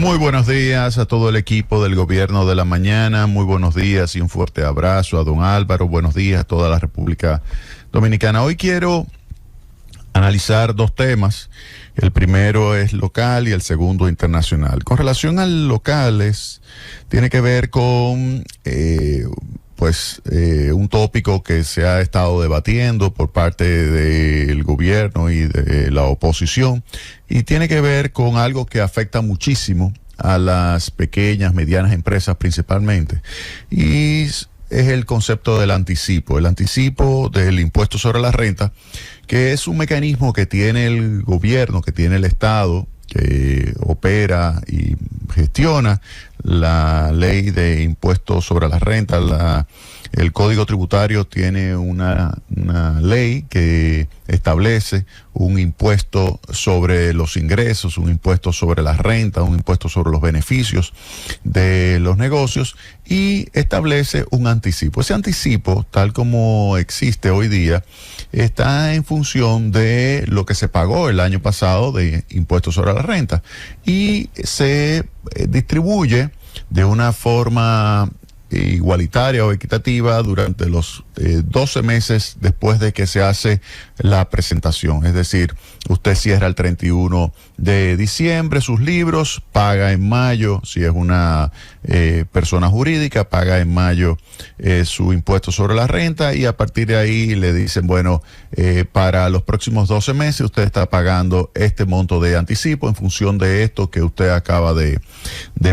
Muy buenos días a todo el equipo del Gobierno de la Mañana. Muy buenos días y un fuerte abrazo a don Álvaro. Buenos días a toda la República Dominicana. Hoy quiero analizar dos temas. El primero es local y el segundo internacional. Con relación al local, tiene que ver con un tópico que se ha estado debatiendo por parte del gobierno y de la oposición, y tiene que ver con algo que afecta muchísimo a las pequeñas, medianas empresas principalmente, y es el concepto del anticipo. El anticipo del impuesto sobre la renta, que es un mecanismo que tiene el gobierno, que tiene el Estado, que opera y gestiona la ley de impuestos sobre la renta. El Código Tributario tiene una ley que establece un impuesto sobre los ingresos, un impuesto sobre la renta, un impuesto sobre los beneficios de los negocios, y establece un anticipo. Ese anticipo, tal como existe hoy día, está en función de lo que se pagó el año pasado de impuestos sobre la renta, y se distribuye de una forma igualitaria o equitativa durante los 12 meses después de que se hace la presentación. Es decir, usted cierra el 31 de diciembre sus libros, paga en mayo, si es una persona jurídica, paga en mayo su impuesto sobre la renta, y a partir de ahí le dicen, bueno, para los próximos 12 meses usted está pagando este monto de anticipo en función de esto que usted acaba de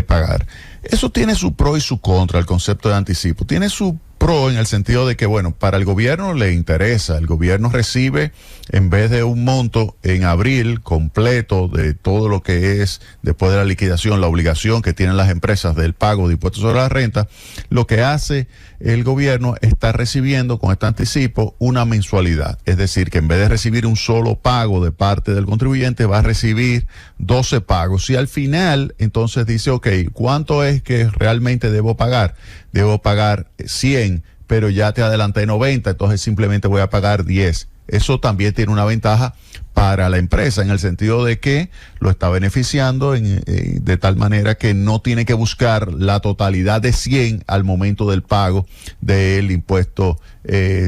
pagar. Eso tiene su pro y su contra, el concepto de anticipo. Tiene su pro en el sentido de que, bueno, para el gobierno le interesa. El gobierno recibe, en vez de un monto en abril completo de todo lo que es, después de la liquidación, la obligación que tienen las empresas del pago de impuestos sobre la renta, lo que hace el gobierno está recibiendo con este anticipo una mensualidad. Es decir, que en vez de recibir un solo pago de parte del contribuyente, va a recibir 12 pagos. Y al final, entonces dice, ok, ¿cuánto es que realmente debo pagar? Debo pagar 100, pero ya te adelanté 90, entonces simplemente voy a pagar 10. Eso también tiene una ventaja para la empresa, en el sentido de que lo está beneficiando de tal manera que no tiene que buscar la totalidad de 100 al momento del pago del impuesto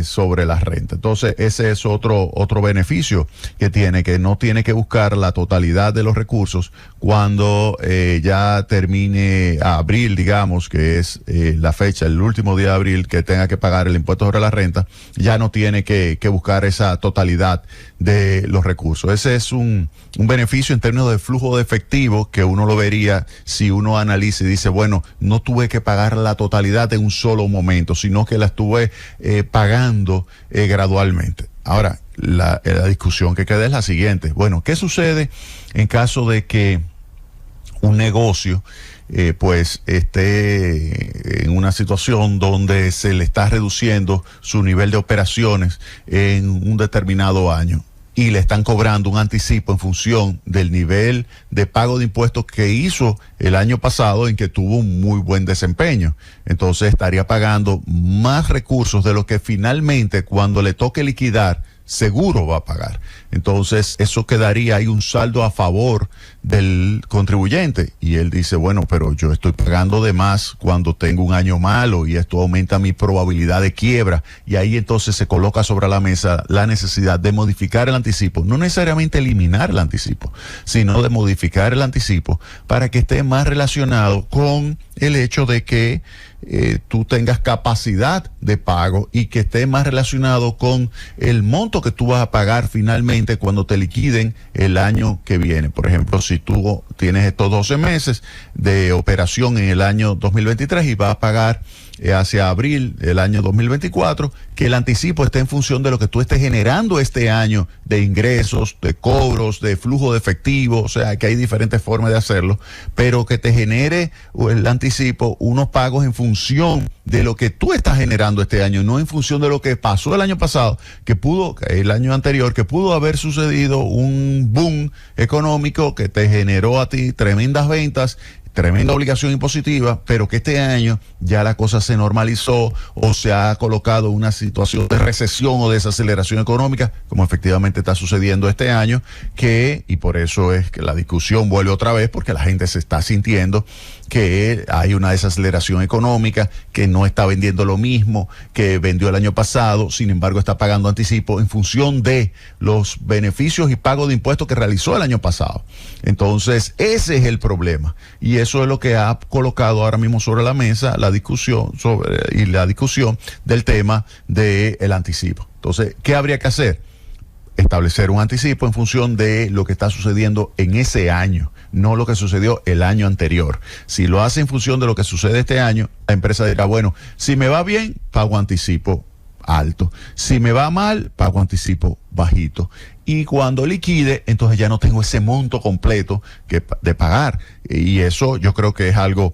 sobre la renta. Entonces, ese es otro beneficio que tiene, que no tiene que buscar la totalidad de los recursos cuando ya termine abril, digamos, que es la fecha, el último día de abril que tenga que pagar el impuesto sobre la renta, ya no tiene que buscar esa totalidad de los recursos. Ese es un beneficio en términos de flujo de efectivo que uno lo vería si uno analiza y dice, bueno, no tuve que pagar la totalidad en un solo momento, sino que la estuve pagando gradualmente. Ahora, la discusión que queda es la siguiente. Bueno, ¿qué sucede en caso de que un negocio esté en una situación donde se le está reduciendo su nivel de operaciones en un determinado año y le están cobrando un anticipo en función del nivel de pago de impuestos que hizo el año pasado, en que tuvo un muy buen desempeño? Entonces estaría pagando más recursos de lo que finalmente, cuando le toque liquidar, seguro va a pagar. Entonces eso quedaría ahí un saldo a favor del contribuyente, y él dice, bueno, pero yo estoy pagando de más cuando tengo un año malo, y esto aumenta mi probabilidad de quiebra, y ahí entonces se coloca sobre la mesa la necesidad de modificar el anticipo, no necesariamente eliminar el anticipo, sino de modificar el anticipo para que esté más relacionado con el hecho de que tú tengas capacidad de pago, y que esté más relacionado con el monto que tú vas a pagar finalmente cuando te liquiden el año que viene. Por ejemplo, si tú tienes estos 12 meses de operación en el año 2023 y vas a pagar hacia abril del año 2024, que el anticipo esté en función de lo que tú estés generando este año de ingresos, de cobros, de flujo de efectivo. O sea, que hay diferentes formas de hacerlo, pero que te genere el anticipo unos pagos en función de lo que tú estás generando este año, no en función de lo que pasó el año pasado, el año anterior, que pudo haber sucedido un boom económico que te generó a ti tremendas ventas, tremenda obligación impositiva, pero que este año ya la cosa se normalizó o se ha colocado en una situación de recesión o desaceleración económica, como efectivamente está sucediendo este año, y por eso es que la discusión vuelve otra vez, porque la gente se está sintiendo que hay una desaceleración económica, que no está vendiendo lo mismo que vendió el año pasado, sin embargo está pagando anticipo en función de los beneficios y pago de impuestos que realizó el año pasado. Entonces, ese es el problema, y eso es lo que ha colocado ahora mismo sobre la mesa la discusión del tema del anticipo. Entonces, ¿qué habría que hacer? Establecer un anticipo en función de lo que está sucediendo en ese año, no lo que sucedió el año anterior. Si lo hace en función de lo que sucede este año, la empresa dirá, bueno, si me va bien, pago anticipo alto. Si me va mal, pago anticipo bajito. Y cuando liquide, entonces ya no tengo ese monto completo de pagar. Y eso yo creo que es algo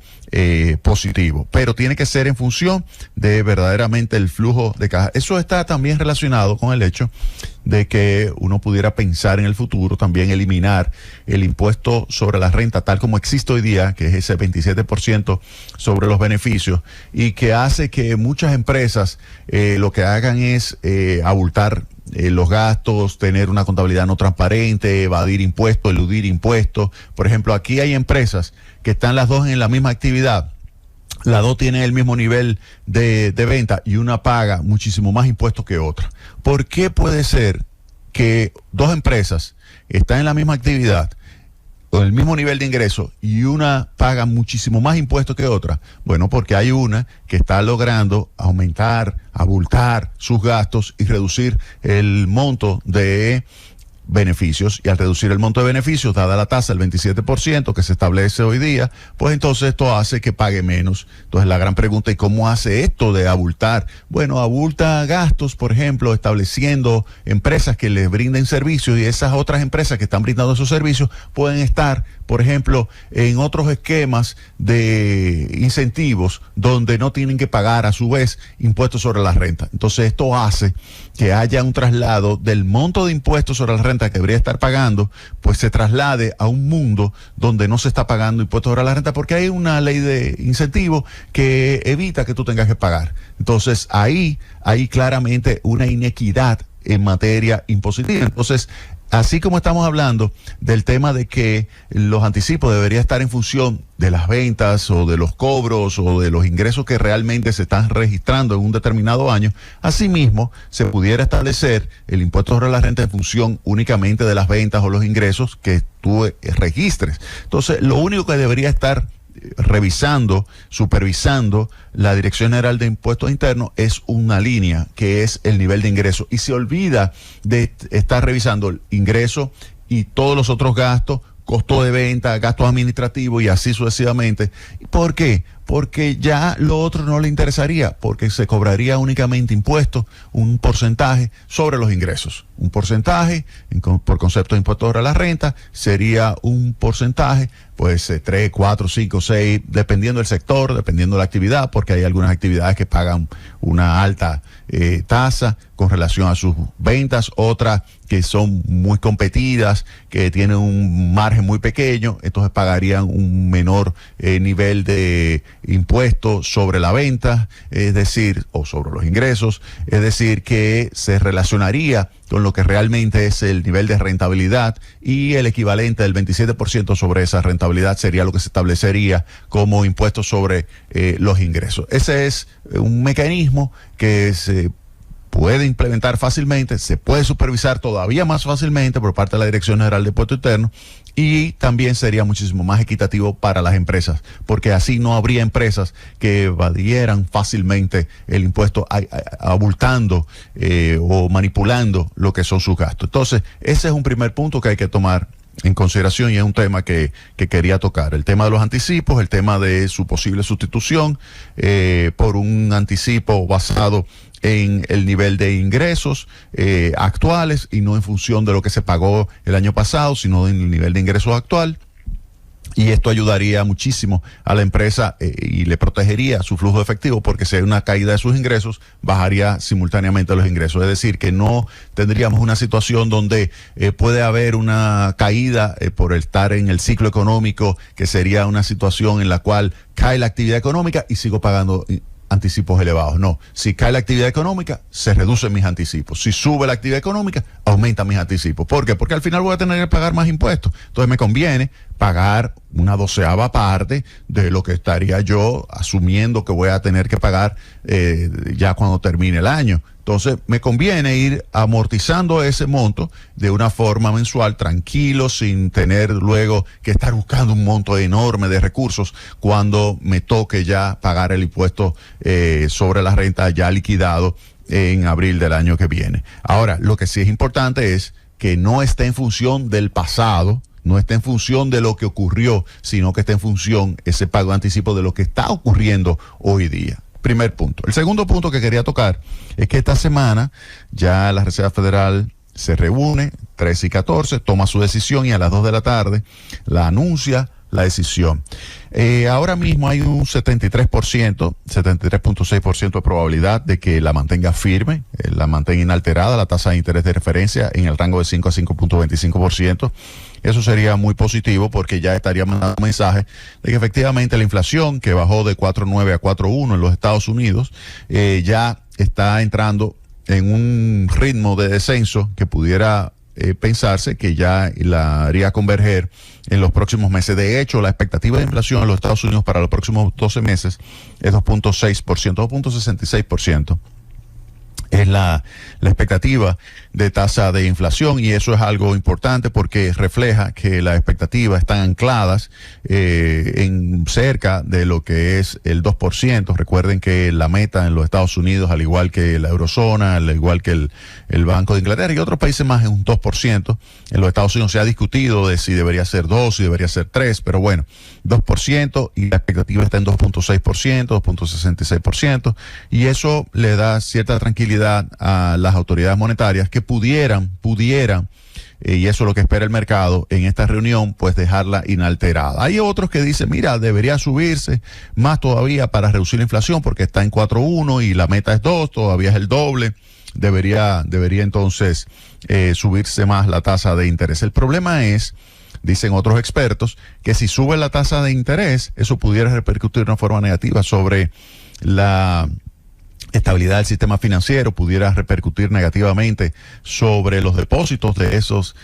positivo. Pero tiene que ser en función de verdaderamente el flujo de caja. Eso está también relacionado con el hecho de que uno pudiera pensar en el futuro también eliminar el impuesto sobre la renta tal como existe hoy día, que es ese 27% sobre los beneficios, y que hace que muchas empresas lo que hagan es abultar los gastos, tener una contabilidad no transparente, evadir impuestos, eludir impuestos. Por ejemplo, aquí hay empresas que están las dos en la misma actividad, las dos tienen el mismo nivel de venta y una paga muchísimo más impuestos que otra. ¿Por qué puede ser que dos empresas están en la misma actividad, con el mismo nivel de ingreso, y una paga muchísimo más impuestos que otra? Bueno, porque hay una que está logrando aumentar, abultar sus gastos y reducir el monto de beneficios, y al reducir el monto de beneficios, dada la tasa del 27% que se establece hoy día, pues entonces esto hace que pague menos. Entonces la gran pregunta es, ¿cómo hace esto de abultar? Bueno, abulta gastos, por ejemplo, estableciendo empresas que les brinden servicios, y esas otras empresas que están brindando esos servicios pueden estar, por ejemplo, en otros esquemas de incentivos donde no tienen que pagar a su vez impuestos sobre la renta. Entonces esto hace que haya un traslado del monto de impuestos sobre la renta que debería estar pagando, pues se traslade a un mundo donde no se está pagando impuestos sobre la renta, porque hay una ley de incentivo que evita que tú tengas que pagar. Entonces ahí hay claramente una inequidad en materia impositiva. Entonces, así como estamos hablando del tema de que los anticipos deberían estar en función de las ventas o de los cobros o de los ingresos que realmente se están registrando en un determinado año, asimismo se pudiera establecer el impuesto sobre la renta en función únicamente de las ventas o los ingresos que tú registres. Entonces, lo único que debería estar revisando, supervisando la Dirección General de Impuestos Internos es una línea que es el nivel de ingreso, y se olvida de estar revisando el ingreso y todos los otros gastos, costo de venta, gastos administrativos y así sucesivamente. ¿Por qué? Porque ya lo otro no le interesaría, porque se cobraría únicamente impuestos, un porcentaje sobre los ingresos. Un porcentaje, por concepto de impuestos sobre la renta, sería un porcentaje, pues 3, 4, 5, 6, dependiendo del sector, dependiendo de la actividad, porque hay algunas actividades que pagan una alta tasa con relación a sus ventas, otras que son muy competidas, que tienen un margen muy pequeño, entonces pagarían un menor nivel de impuestos sobre la venta, es decir, o sobre los ingresos, es decir, que se relacionaría con lo que realmente es el nivel de rentabilidad, y el equivalente del 27% sobre esa rentabilidad sería lo que se establecería como impuestos sobre los ingresos. Ese es un mecanismo que se puede implementar fácilmente, se puede supervisar todavía más fácilmente por parte de la Dirección General de Impuestos Internos, y también sería muchísimo más equitativo para las empresas, porque así no habría empresas que evadieran fácilmente el impuesto abultando o manipulando lo que son sus gastos. Entonces, ese es un primer punto que hay que tomar en consideración, y es un tema que quería tocar. El tema de los anticipos, el tema de su posible sustitución por un anticipo basado en el nivel de ingresos actuales y no en función de lo que se pagó el año pasado, sino en el nivel de ingresos actual. Y esto ayudaría muchísimo a la empresa y le protegería su flujo de efectivo, porque si hay una caída de sus ingresos, bajaría simultáneamente los ingresos. Es decir, que no tendríamos una situación donde puede haber una caída por estar en el ciclo económico, que sería una situación en la cual cae la actividad económica y sigo pagando anticipos elevados. No, si cae la actividad económica, se reducen mis anticipos. Si sube la actividad económica, aumentan mis anticipos. ¿Por qué? Porque al final voy a tener que pagar más impuestos. Entonces me conviene pagar una 12ª parte de lo que estaría yo asumiendo que voy a tener que pagar ya cuando termine el año. Entonces me conviene ir amortizando ese monto de una forma mensual, tranquilo, sin tener luego que estar buscando un monto enorme de recursos cuando me toque ya pagar el impuesto sobre la renta ya liquidado en abril del año que viene. Ahora, lo que sí es importante es que no esté en función del pasado, no está en función de lo que ocurrió, sino que está en función ese pago de anticipo de lo que está ocurriendo hoy día. Primer punto. El segundo punto que quería tocar es que esta semana ya la Reserva Federal se reúne, 13 y 14, toma su decisión y a las 2 de la tarde la anuncia la decisión. Ahora mismo hay un 73.6% de probabilidad de que la mantenga firme, la mantenga inalterada, la tasa de interés de referencia en el rango de 5 a 5.25%. Eso sería muy positivo porque ya estaría mandando un mensaje de que efectivamente la inflación, que bajó de 4.9 a 4.1 en los Estados Unidos, ya está entrando en un ritmo de descenso que pudiera pensarse que ya la haría converger en los próximos meses. De hecho, la expectativa de inflación en los Estados Unidos para los próximos 12 meses es 2.6%, 2.66%. Es la expectativa de tasa de inflación, y eso es algo importante porque refleja que las expectativas están ancladas en cerca de lo que es el 2%. Recuerden que la meta en los Estados Unidos, al igual que la eurozona, al igual que el Banco de Inglaterra y otros países más, es un 2%. En los Estados Unidos se ha discutido de si debería ser 2, si debería ser 3, pero bueno, 2%, y la expectativa está en 2.6%, 2.66%, y eso le da cierta tranquilidad a las autoridades monetarias que pudieran, y eso es lo que espera el mercado en esta reunión, pues dejarla inalterada. Hay otros que dicen, mira, debería subirse más todavía para reducir la inflación porque está en 4.1 y la meta es 2, todavía es el doble. Debería entonces subirse más la tasa de interés. El problema es, dicen otros expertos, que si sube la tasa de interés, eso pudiera repercutir de una forma negativa sobre la estabilidad del sistema financiero, pudiera repercutir negativamente sobre los depósitos de esos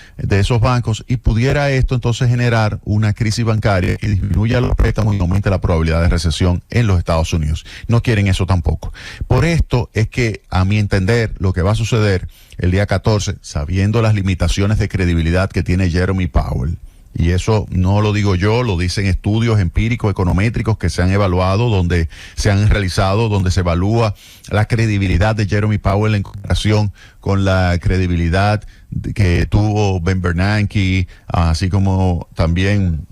bancos, y pudiera esto entonces generar una crisis bancaria que disminuya los préstamos y aumente la probabilidad de recesión en los Estados Unidos. No quieren eso tampoco. Por esto es que, a mi entender, lo que va a suceder el día 14, sabiendo las limitaciones de credibilidad que tiene Jeremy Powell, y eso no lo digo yo, lo dicen estudios empíricos, econométricos que se han evaluado, donde se han realizado, donde se evalúa la credibilidad de Jeremy Powell en comparación con la credibilidad que tuvo Ben Bernanke, así como también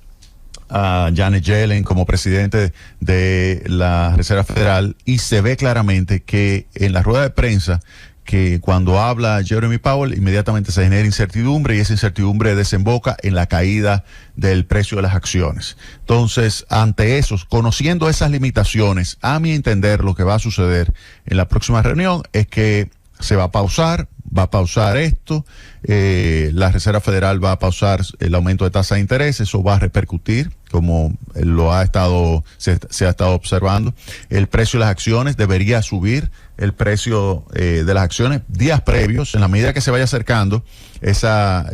a Janet Yellen como presidente de la Reserva Federal, y se ve claramente que en la rueda de prensa, que cuando habla Jeremy Powell, inmediatamente se genera incertidumbre, y esa incertidumbre desemboca en la caída del precio de las acciones. Entonces, ante eso, conociendo esas limitaciones, a mi entender, lo que va a suceder en la próxima reunión es que se va a pausar esto, la Reserva Federal va a pausar el aumento de tasa de interés, eso va a repercutir, como se ha estado observando. El precio de las acciones debería subir, el precio de las acciones días previos, en la medida que se vaya acercando esa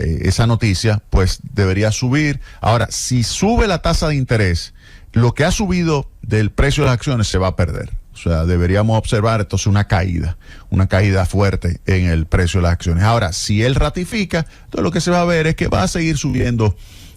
noticia, pues debería subir. Ahora, si sube la tasa de interés, lo que ha subido del precio de las acciones se va a perder. O sea, deberíamos observar entonces una caída fuerte en el precio de las acciones. Ahora, si él ratifica, entonces lo que se va a ver es que va a seguir subiendo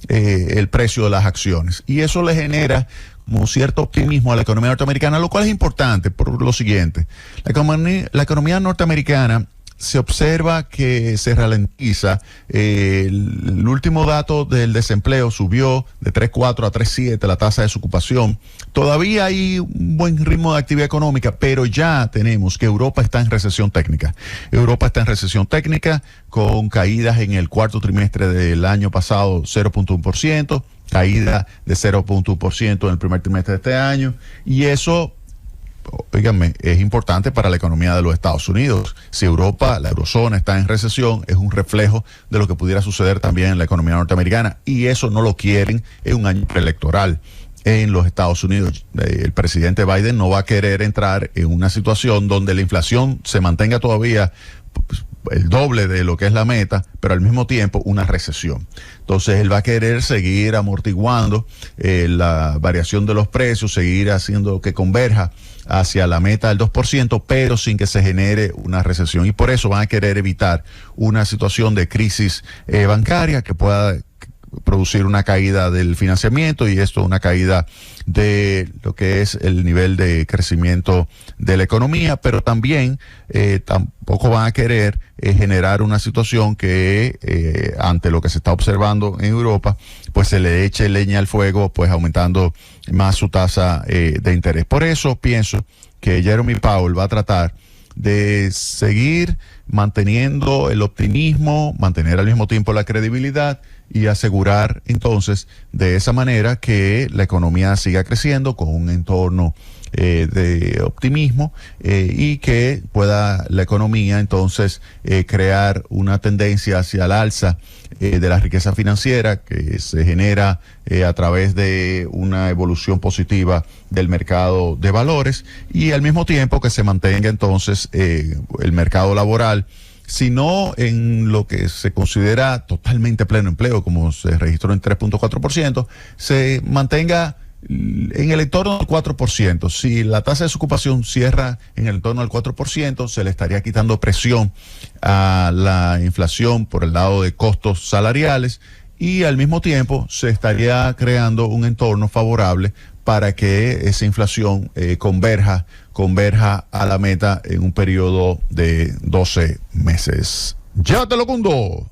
el precio de las acciones. Y eso le genera como cierto optimismo a la economía norteamericana, lo cual es importante por lo siguiente. La economía norteamericana se observa que se ralentiza. El último dato del desempleo subió de 3,4 a 3,7 la tasa de desocupación. Todavía hay un buen ritmo de actividad económica, pero ya tenemos que Europa está en recesión técnica. Europa está en recesión técnica con caídas en el cuarto trimestre del año pasado 0,1%, caída de 0,1% en el primer trimestre de este año, y eso, óigame, es importante para la economía de los Estados Unidos. Si Europa, la eurozona, está en recesión, es un reflejo de lo que pudiera suceder también en la economía norteamericana, y eso no lo quieren en un año preelectoral en los Estados Unidos. El presidente Biden no va a querer entrar en una situación donde la inflación se mantenga todavía el doble de lo que es la meta, pero al mismo tiempo una recesión. Entonces él va a querer seguir amortiguando la variación de los precios, seguir haciendo que converja hacia la meta del 2%, pero sin que se genere una recesión. Y por eso van a querer evitar una situación de crisis bancaria que pueda producir una caída del financiamiento, y esto una caída de lo que es el nivel de crecimiento de la economía, pero también tampoco van a querer generar una situación que ante lo que se está observando en Europa, pues se le eche leña al fuego, pues aumentando más su tasa de interés. Por eso pienso que Jerome Powell va a tratar de seguir manteniendo el optimismo, mantener al mismo tiempo la credibilidad y asegurar entonces de esa manera que la economía siga creciendo con un entorno de optimismo y que pueda la economía entonces crear una tendencia hacia el alza de la riqueza financiera que se genera a través de una evolución positiva del mercado de valores, y al mismo tiempo que se mantenga entonces el mercado laboral, sino en lo que se considera totalmente pleno empleo, como se registró en 3,4%, se mantenga en el entorno del 4%. Si la tasa de desocupación cierra en el entorno del 4%, se le estaría quitando presión a la inflación por el lado de costos salariales, y al mismo tiempo se estaría creando un entorno favorable para que esa inflación converja a la meta en un periodo de 12 meses. ¡Llévatelo, Cundo!